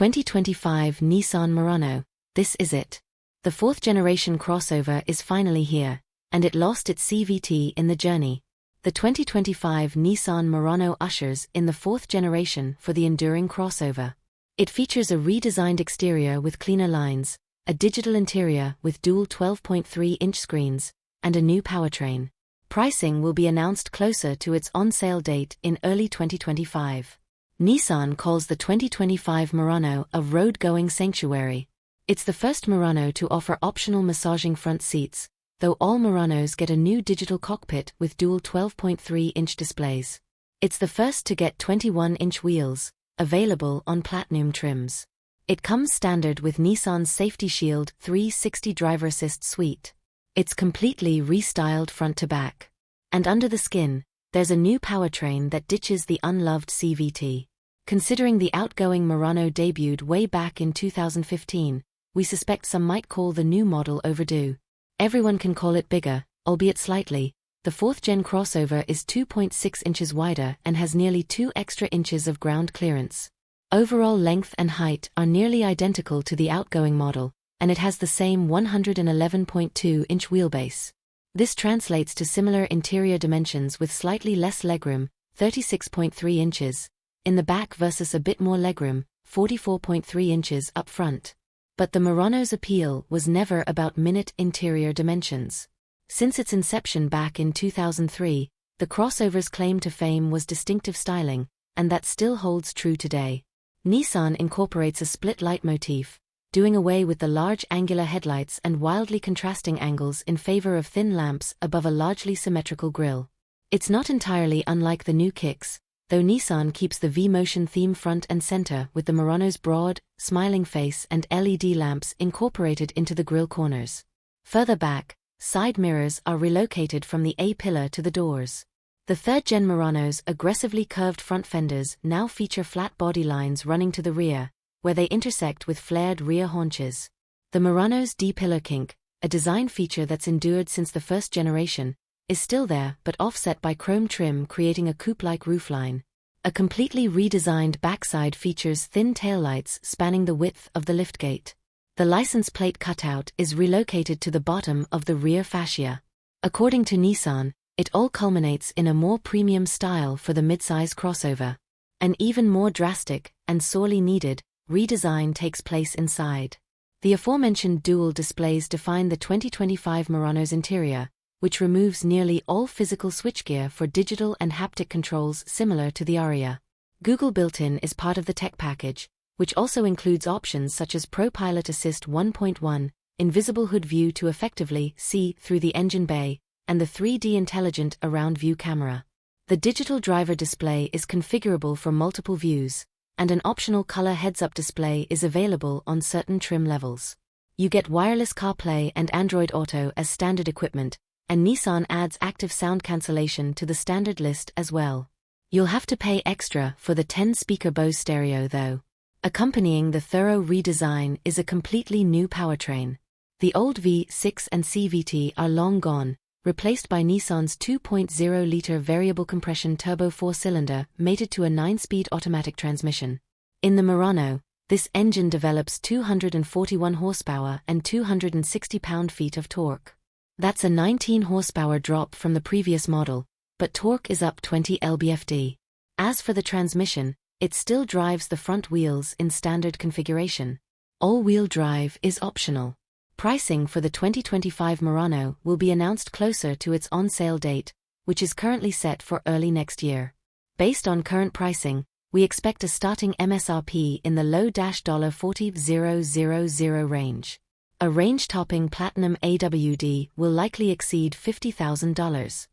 2025 Nissan Murano, this is it. The fourth generation crossover is finally here, and it lost its CVT in the journey. The 2025 Nissan Murano ushers in the fourth generation for the enduring crossover. It features a redesigned exterior with cleaner lines, a digital interior with dual 12.3-inch screens, and a new powertrain. Pricing will be announced closer to its on-sale date in early 2025. Nissan calls the 2025 Murano a road-going sanctuary. It's the first Murano to offer optional massaging front seats, though all Muranos get a new digital cockpit with dual 12.3-inch displays. It's the first to get 21-inch wheels, available on Platnum trims. It comes standard with Nissan's Safety Shield 360 Driver Assist suite. It's completely restyled front to back. And under the skin, there's a new powertrain that ditches the unloved CVT. Considering the outgoing Murano debuted way back in 2015, we suspect some might call the new model overdue. Everyone can call it bigger, albeit slightly. The fourth-gen crossover is 2.6 inches wider and has nearly 2 extra inches of ground clearance. Overall length and height are nearly identical to the outgoing model, and it has the same 111.2-inch wheelbase. This translates to similar interior dimensions with slightly less legroom, 36.3 inches, in the back versus a bit more legroom, 44.3 inches up front. But the Murano's appeal was never about minute interior dimensions. Since its inception back in 2003, the crossover's claim to fame was distinctive styling, and that still holds true today. Nissan incorporates a split leitmotif, doing away with the large angular headlights and wildly contrasting angles in favor of thin lamps above a largely symmetrical grille. It's not entirely unlike the new Kicks, though Nissan keeps the V-Motion theme front and center with the Murano's broad, smiling face and LED lamps incorporated into the grille corners. Further back, side mirrors are relocated from the A-pillar to the doors. The third-gen Murano's aggressively curved front fenders now feature flat body lines running to the rear, where they intersect with flared rear haunches. The Murano's D-pillar kink, a design feature that's endured since the first generation, is still there but offset by chrome trim creating a coupe-like roofline. A completely redesigned backside features thin taillights spanning the width of the liftgate. The license plate cutout is relocated to the bottom of the rear fascia. According to Nissan, it all culminates in a more premium style for the midsize crossover. An even more drastic, and sorely needed, redesign takes place inside. The aforementioned dual displays define the 2025 Murano's interior, which removes nearly all physical switchgear for digital and haptic controls similar to the Aria. Google built-in is part of the tech package, which also includes options such as ProPilot Assist 1.1, invisible hood view to effectively see through the engine bay, and the 3D intelligent around view camera. The digital driver display is configurable for multiple views, and an optional color heads-up display is available on certain trim levels. You get wireless CarPlay and Android Auto as standard equipment, and Nissan adds active sound cancellation to the standard list as well. You'll have to pay extra for the 10-speaker Bose stereo though. Accompanying the thorough redesign is a completely new powertrain. The old V6 and CVT are long gone, replaced by Nissan's 2.0-liter variable compression turbo 4-cylinder mated to a 9-speed automatic transmission. In the Murano, this engine develops 241 horsepower and 260 pound-feet of torque. That's a 19 horsepower drop from the previous model, but torque is up 20 lb-ft. As for the transmission, it still drives the front wheels in standard configuration. All-wheel drive is optional. Pricing for the 2025 Murano will be announced closer to its on-sale date, which is currently set for early next year. Based on current pricing, we expect a starting MSRP in the low $40,000 range. A range-topping Platinum AWD will likely exceed $50,000.